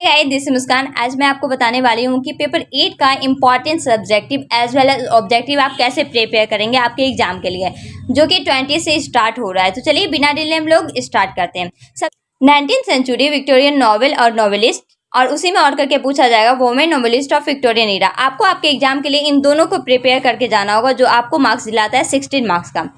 This मुस्कान। आज मैं आपको बताने वाली हूँ कि पेपर 8 का important subjective as well as objective आप कैसे प्रिपेयर करेंगे आपके एग्जाम के लिए, जो कि 20 से स्टार्ट हो रहा है। तो चलिए बिना डिले हम लोग स्टार्ट करते हैं। 19th सेंचुरी विक्टोरियन नॉवेल और नॉवेलिस्ट, और उसी में और करके पूछा जाएगा women novelist of Victorian era. आपको आपके एग्जाम के लिए इन दोनों को प्रिपेयर करके जाना होगा, जो आपको मार्क्स दिलाता है 16 मार्क्स का।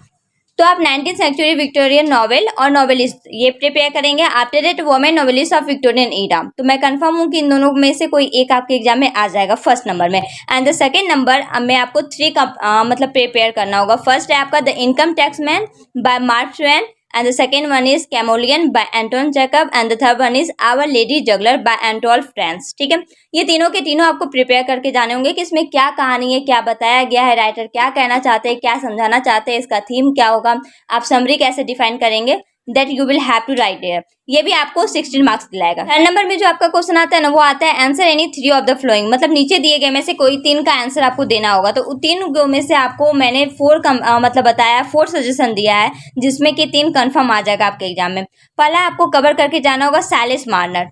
तो आप 19th सेंचुरी विक्टोरियन नॉवेल और नॉवेलिस्ट ये प्रिपेयर करेंगे। After that women novelist of Victorian era. तो मैं कंफर्म हूँ कि इन दोनों में से कोई एक आपके एग्जाम में आ जाएगा फर्स्ट नंबर में। एंड द सेकंड नंबर में आपको 3 का मतलब प्रिपेयर करना होगा। फर्स्ट है आपका the income tax man bye mark Twain, and the second one is Camoleon by Anton Chekhov, and the third one is Our Lady Juggler by Anatole France। ठीक है, ये तीनों के तीनों आपको प्रिपेयर करके जाने होंगे कि इसमें क्या कहानी है, क्या बताया गया है, राइटर क्या कहना चाहते हैं, क्या समझाना चाहते हैं, इसका थीम क्या होगा, आप समरी कैसे डिफाइन करेंगे, that you will have to write there. ये भी आपको 16 मार्क्स दिलाएगा। थर्ड नंबर में जो आपका क्वेश्चन आता है ना, वो आता है answer any 3 of the flowing, मतलब नीचे दिए गए में से कोई 3 का आंसर आपको देना होगा। तो 3 में से आपको मैंने 4 मतलब बताया, 4 सजेशन दिया है, जिसमें कि 3 कंफर्म आ जाएगा आपके एग्जाम में। पहला आपको कवर करके जाना होगा सैलिस मार्नर।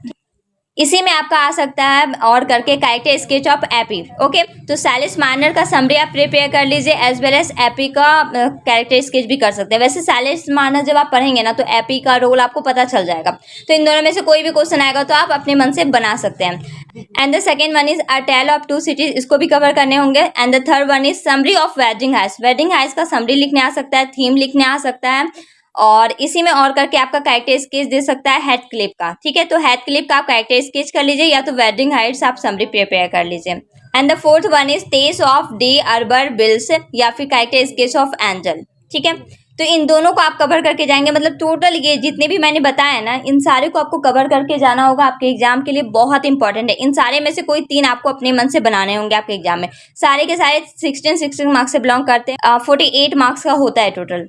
इसी में आपका आ सकता है और करके character sketch of AP. Okay, तो सैलिस मार्नर का समरी आप प्रिपेयर कर लीजिए, एज वेल एज एपी का कैरेक्टर स्केच भी कर सकते हैं। वैसे सैलिस मार्नर जब आप पढ़ेंगे ना, तो एपी का रोल आपको पता चल जाएगा। तो इन दोनों में से कोई भी क्वेश्चन आएगा तो आप अपने मन से बना सकते हैं। And the second one is a tale of 2 cities, इसको भी कवर करने होंगे। And the third one is summary of wedding house. Wedding house का समरी लिखने आ सकता है, थीम लिखने आ सकता है, और इसी में और करके आपका कैरेक्टर स्केच दे सकता है हेथक्लिफ का। ठीक है, तो हेथक्लिफ का आप कैरेक्टर स्केच कर लीजिए, या तो वेडिंग हाइट्स आप समरी प्रिपेयर कर लीजिए। And the fourth one is taste of D harbour bills, या फिर कैरेक्टर स्केच ऑफ एंजल। ठीक है, तो इन दोनों को आप कवर करके जाएंगे। मतलब टोटल ये जितने भी मैंने बताया ना, इन सारे को आपको कवर करके जाना होगा। आपके एग्जाम के लिए बहुत इंपॉर्टेंट है। इन सारे में से कोई 3 आपको अपने मन से बनाने होंगे आपके एग्जाम में। सारे के सारे 16 मार्क्स से बिलोंग करते हैं। 48 मार्क्स का होता है टोटल,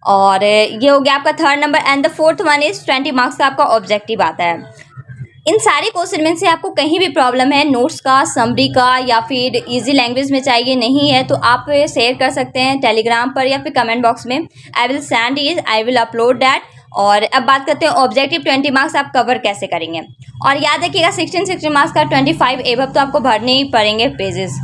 और ये हो गया आपका third number. And the fourth one is 20 marks का आपका ऑब्जेक्टिव आता है। इन सारे क्वेश्चन में से आपको कहीं भी प्रॉब्लम है नोट्स का, समरी का, या फिर इजी लैंग्वेज में चाहिए नहीं है, तो आप शेयर कर सकते हैं टेलीग्राम पर या फिर कमेंट बॉक्स में। I will send is, I will upload that. और अब बात करते हैं ऑब्जेक्टिव 20 मार्क्स आप कवर कैसे करेंगे। और याद रखिएगा 16 मार्क्स का 25 एबव तो आपको भरने ही पड़ेंगे पेजेस।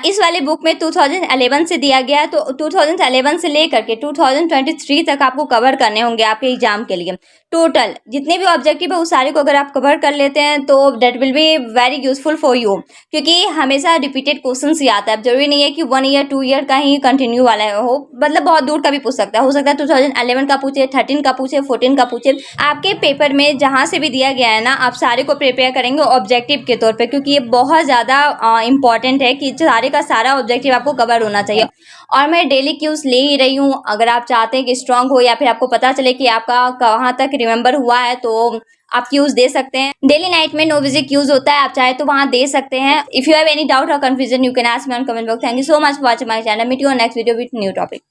इस वाले बुक में 2011 से दिया गया है, तो 2011 से लेकर के 2023 तक आपको कवर करने होंगे आपके एग्जाम के लिए। टोटल जितने भी ऑब्जेक्टिव है उस सारे को अगर आप कवर कर लेते हैं तो that will be very useful for you, क्योंकि हमेशा रिपीटेड क्वेश्चंस ही आता है। जरूरी नहीं है कि 1 ईयर 2 ईयर का ही कंटिन्यू वाला हो, मतलब बहुत दूर का भी पूछ सकता है। हो सकता है 2011 का पूछे, 13 का पूछे, 14 का पूछे। आपके पेपर में जहाँ से भी दिया गया है ना, आप सारे को प्रिपेयर करेंगे ऑब्जेक्टिव के तौर पर, क्योंकि ये बहुत ज़्यादा इंपॉर्टेंट है कि सारे का सारा ऑब्जेक्टिव आपको कवर होना चाहिए। और मैं डेली क्यूज ले ही रही हूँ। अगर आप चाहते हैं कि स्ट्रांग हो, या फिर आपको पता चले कि आपका कहाँ तक रिमेंबर हुआ है, तो आप क्यूज दे सकते हैं। डेली नाइट में नोविजी क्यूज होता है, आप चाहे तो वहां दे सकते हैं। If you have any doubt और confusion you can ask me on comment box. Thank you so much for watching my channel. Meet you on next video with new topic.